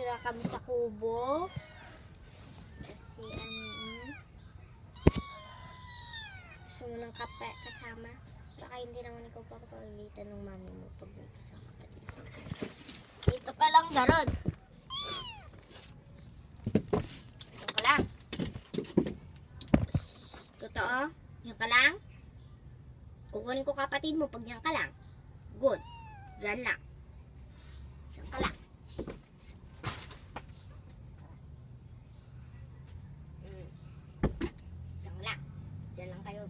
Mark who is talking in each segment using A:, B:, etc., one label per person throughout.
A: Tira kami sa kubo. Kasi gusto mo ng kape kasama. Baka hindi naman ikaw papagalitan ng mami mo pag may kasama ka dito. Dito pa lang, garod. Dito ka lang. Totoo? Yan ka lang? Kukunin ko kapatid mo pag yan ka lang. Good. Diyan lang. Diyan ka lang. Diyan lang. Diyan lang kayo.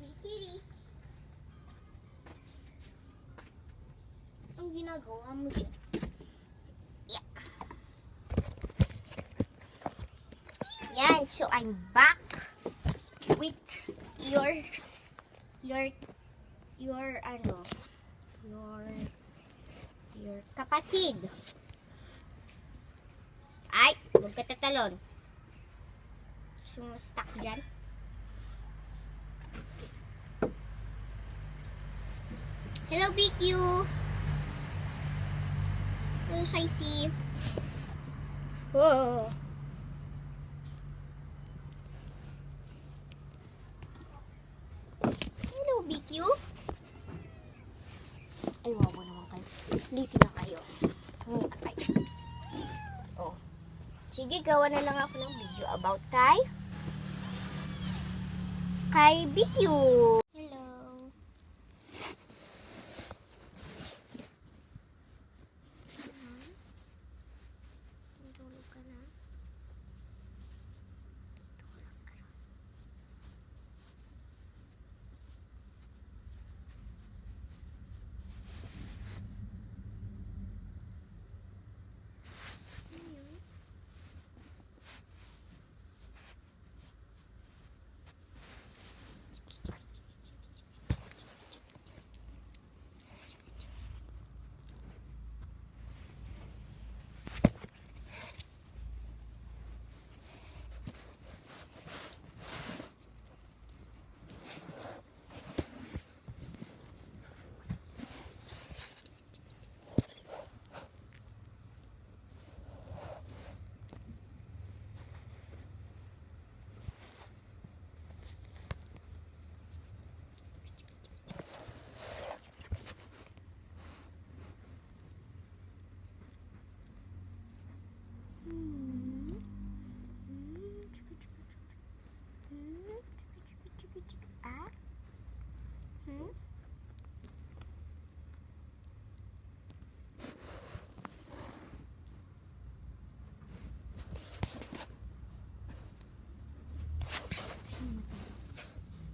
A: Kitty. Ang ginagawa mo dyan? Yeah. Yan, so I'm back with your kapatid. Ay, huwag ka tatalon. Sumustak dyan. Hello, BQ. Hello, Saisi. Whoa. Hello, BQ. Ay, wow naman kayo. Leafy na kayo. Hindi na kayo. Oh. Sige, gawa na lang ako ng video about kay BQ. Matutulog ka na.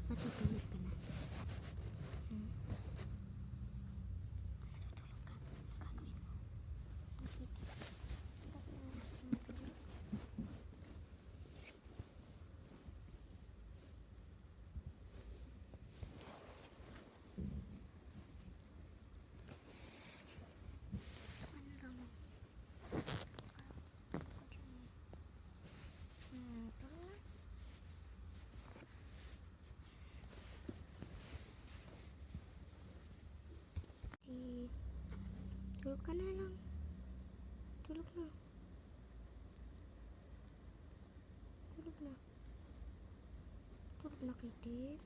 A: Matutulog ka. Ang gagawin mo. Tulog ka na lang. Tulog na. Tulog na. Tulog na, Kitty.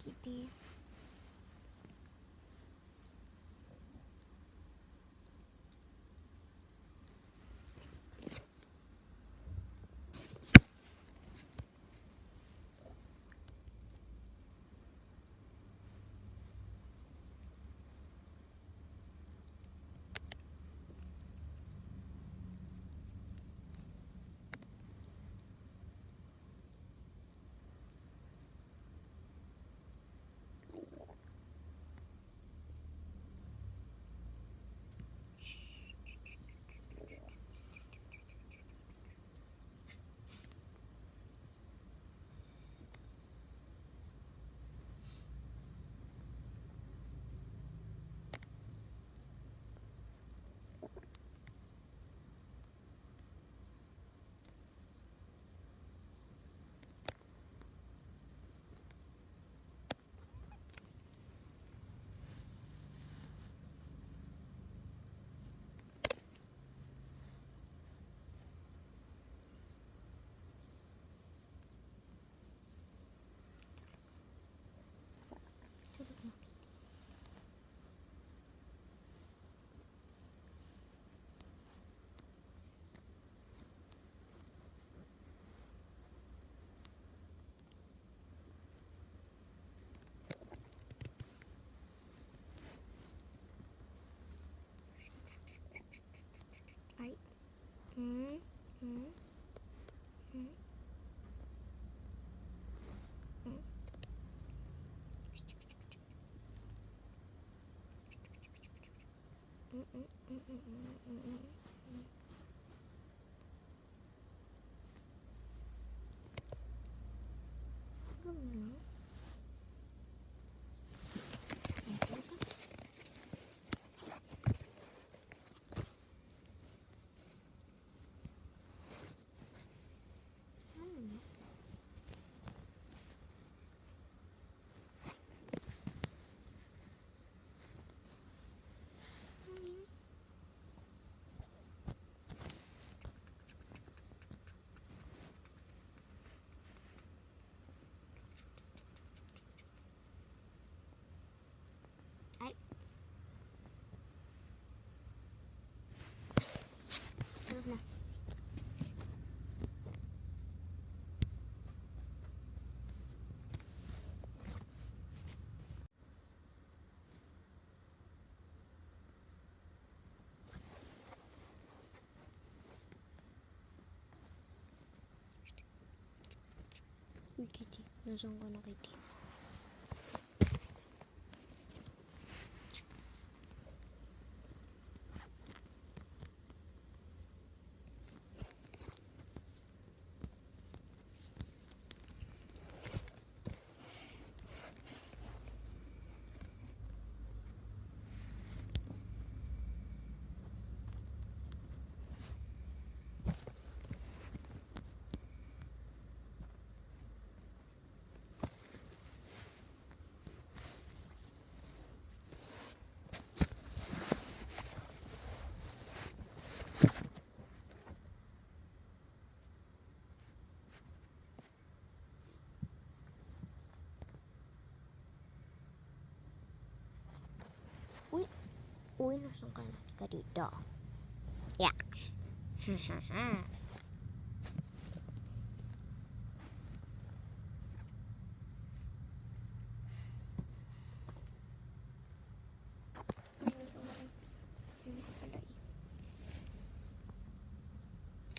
A: Kitty. Hmm? Hmm? Hmm? Ano na lang? Ay. Sarap na. Uy, Kitty. Nasaan ka na, Kitty? Uy. Uy, nasaan ka na? Ka dito. Yeah.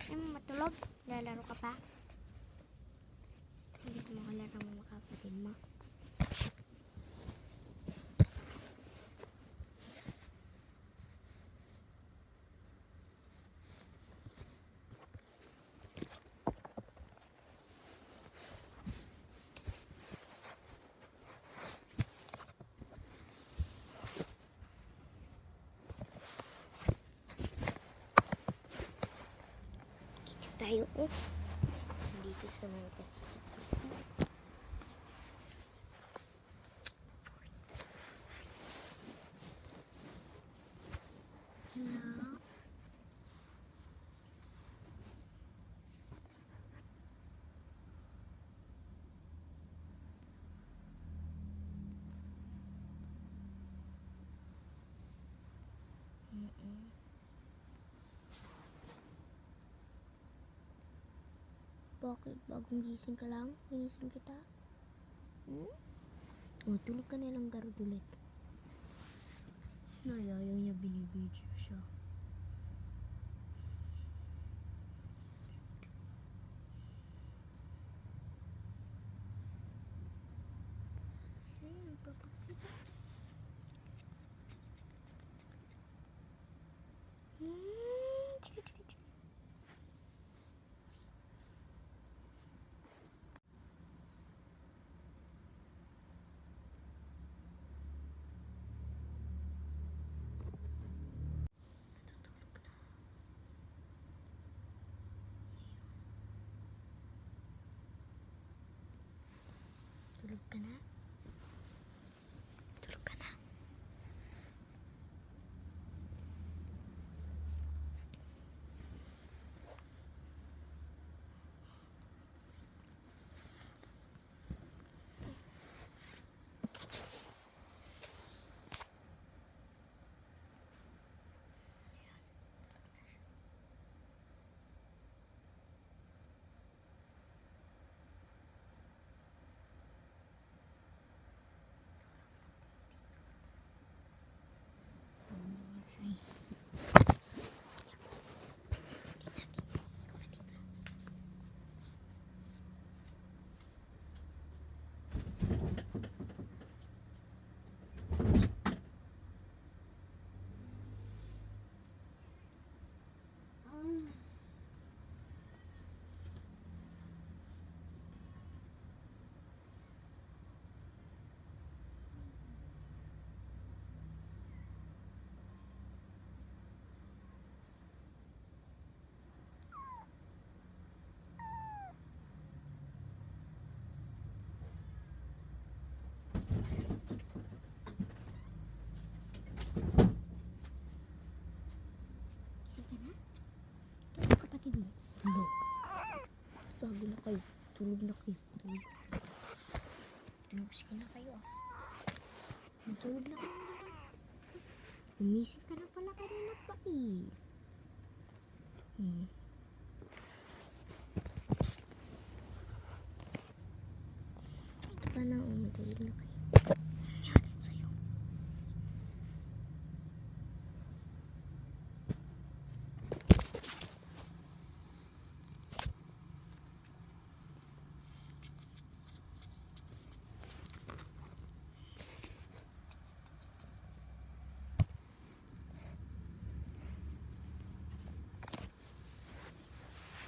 A: Ay, matulog? Lalaro ka pa? Hindi ko makalaro ng mga kapatid mo. Dito tayo. Dito sa mga pasisip. Hello? Bakit? Bagong gising ka lang? Ginising kita? O, tulog ka na lang garod ulit. Ayaw niya, binibidyo siya. Ayun, papakita. Tsika, tsika, tsika. Gising ka na? Tulog kapatid mo. Tulog. Sabi na kayo. Tulog na kayo. Tulog. Sige na kayo. Tulog na kayo. Umising ka na pala kanina pa eh. Ito pa na. Matulog na kayo. Yan. Sa'yo.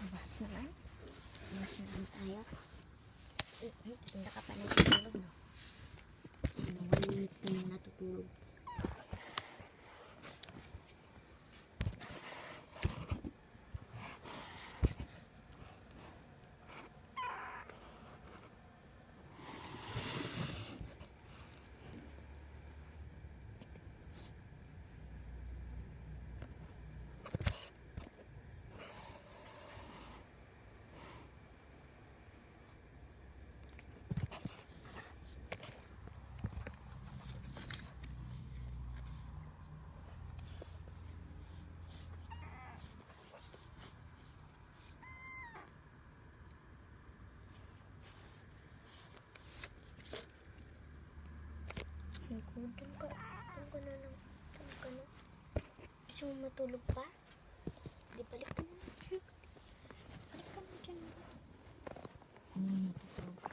A: Labas naman. Labas naman tayo. Hindi ka pa natutulog, no? 1 minute ka na natutulog. Doon ka na lang. Doon ka na. Gusto mo matulog pa? Di, balik ka na dyan. Balik ka na dyan. Matutulog ka.